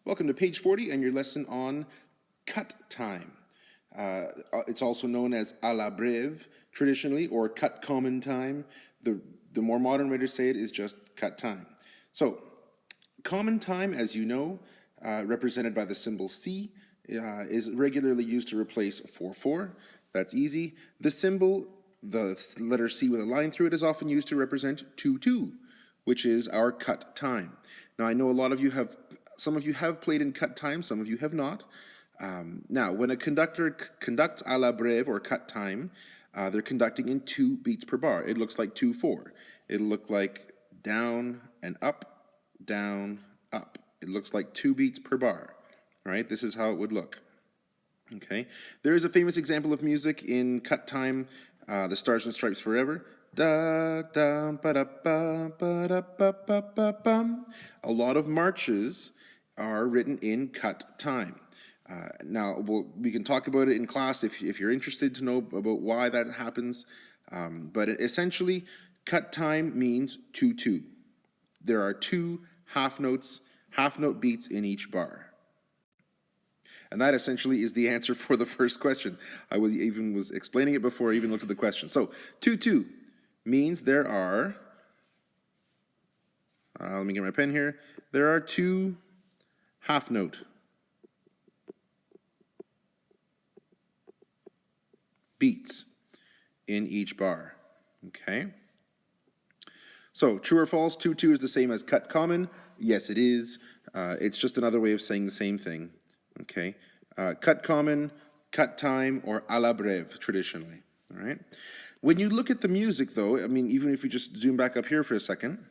Welcome to page 40 and your lesson on cut time. It's also known as Alla Breve traditionally, or cut common time. The more modern way to say it is just cut time. So common time, as you know, represented by the symbol C, is regularly used to replace 4/4. That's easy. The symbol, the letter C with a line through it, is often used to represent 2/2, which is our cut time. Now, I know a lot of you have, some of you have played in cut time, some of you have not. Now, when a conductor conducts à la brève or cut time, they're conducting in 2 beats per bar. It looks like 2/4. It'll look like down and up, down, up. It looks like 2 beats per bar, right? This is how it would look. Okay. There is a famous example of music in cut time, the Stars and Stripes Forever. Da da ba da ba ba da ba ba ba bum. A lot of marches are written in cut time. Now, we can talk about it in class if you're interested to know about why that happens. But essentially, cut time means 2/2. There are 2 half note beats in each bar. And that essentially is the answer for the first question. I was explaining it before I even looked at the question. So 2/2 means there are, let me get my pen here, there are 2 half note beats in each bar. Okay. So true or false, 2/2 is the same as cut common. Yes, it is. It's just another way of saying the same thing. Okay. Cut common, cut time, or à la brève traditionally. All right. When you look at the music, though, I mean, even if you just zoom back up here for a second,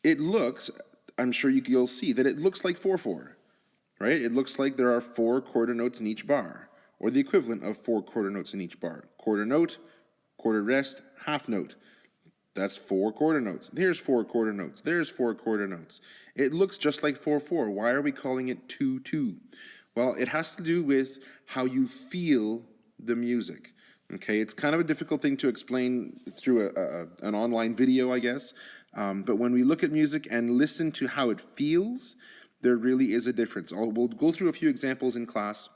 it looks, I'm sure you'll see that it looks like 4/4, right? It looks like there are 4 quarter notes in each bar, or the equivalent of 4 quarter notes in each bar. Quarter note, quarter rest, half note. That's 4 quarter notes. There's 4 quarter notes. There's 4 quarter notes. It looks just like 4/4. Why are we calling it 2/2? Well, it has to do with how you feel the music. Okay, it's kind of a difficult thing to explain through an online video, I guess. But when we look at music and listen to how it feels, there really is a difference. We'll go through a few examples in class.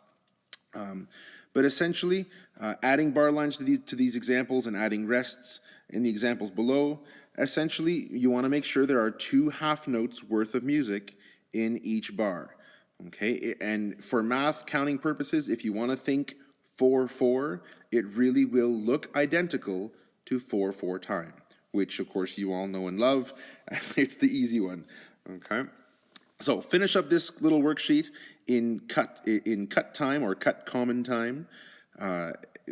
But essentially, adding bar lines to these examples and adding rests in the examples below, essentially, you want to make sure there are 2 half notes worth of music in each bar. Okay, and for math counting purposes, if you want to think 4/4, it really will look identical to 4/4 time, which of course you all know and love. It's the easy one. Okay. So finish up this little worksheet in cut time or cut common time.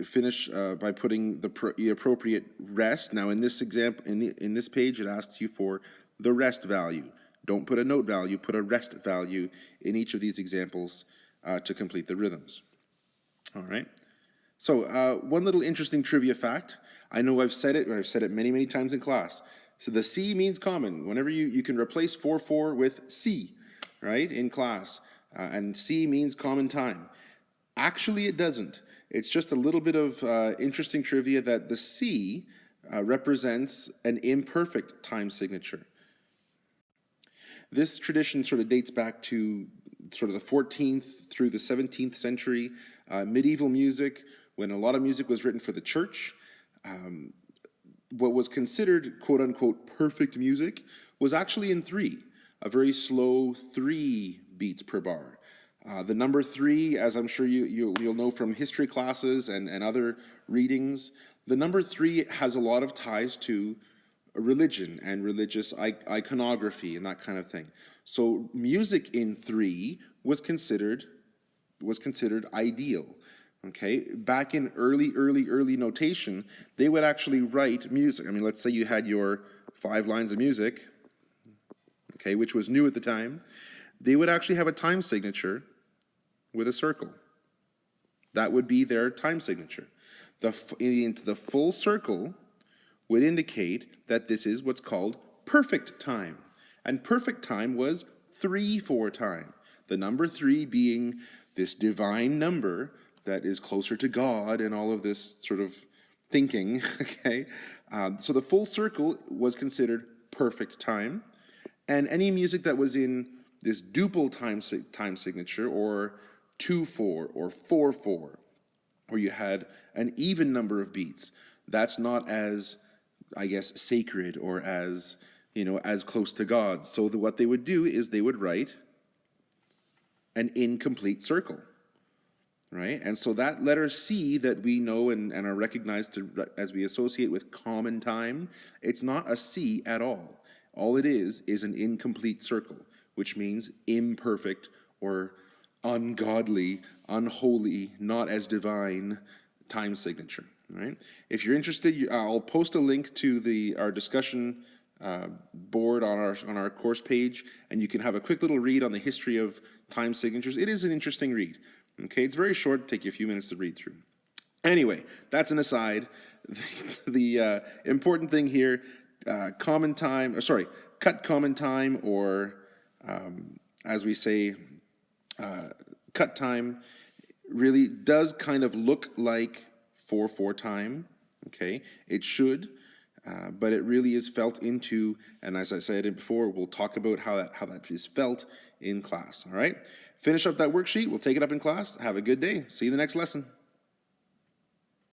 Finish by putting the appropriate rest. Now in this example, in this page, it asks you for the rest value. Don't put a note value, put a rest value in each of these examples to complete the rhythms. All right. So one little interesting trivia fact. I know I've said it many, many times in class. So the C means common. Whenever you can replace 4/4 with C, right, in class. And C means common time. Actually, it doesn't. It's just a little bit of interesting trivia that the C represents an imperfect time signature. This tradition sort of dates back to sort of the 14th through the 17th century medieval music, when a lot of music was written for the church. What was considered quote-unquote perfect music was actually in 3, a very slow 3 beats per bar. The number 3, as I'm sure you'll know from history classes and other readings, the number 3 has a lot of ties to religion and religious iconography and that kind of thing. So music in 3 was considered ideal. Okay, back in early notation, they would actually write music. I mean, let's say you had your 5 lines of music, okay, which was new at the time. They would actually have a time signature with a circle. That would be their time signature. The full circle would indicate that this is what's called perfect time. And perfect time was 3/4 time. The number 3 being this divine number that is closer to God and all of this sort of thinking, okay? So the full circle was considered perfect time. And any music that was in this duple time signature, or 2/4 or 4/4, where you had an even number of beats, that's not as, I guess, sacred or as, as close to God. So what they would do is they would write an incomplete circle, right? And so that letter C that we know and are recognized as we associate with common time, it's not a C at all. All it is an incomplete circle, which means imperfect or ungodly, unholy, not as divine time signature, right? If you're interested, I'll post a link to our discussion board on our course page, and you can have a quick little read on the history of time signatures. It is an interesting read. Okay, it's very short, take you a few minutes to read through. Anyway, that's an aside. The important thing here, cut common time, or as we say, cut time, really does kind of look like 4/4 time. Okay, it should. But it really is felt into, and as I said before, we'll talk about how that is felt in class. All right, finish up that worksheet. We'll take it up in class. Have a good day. See you in the next lesson.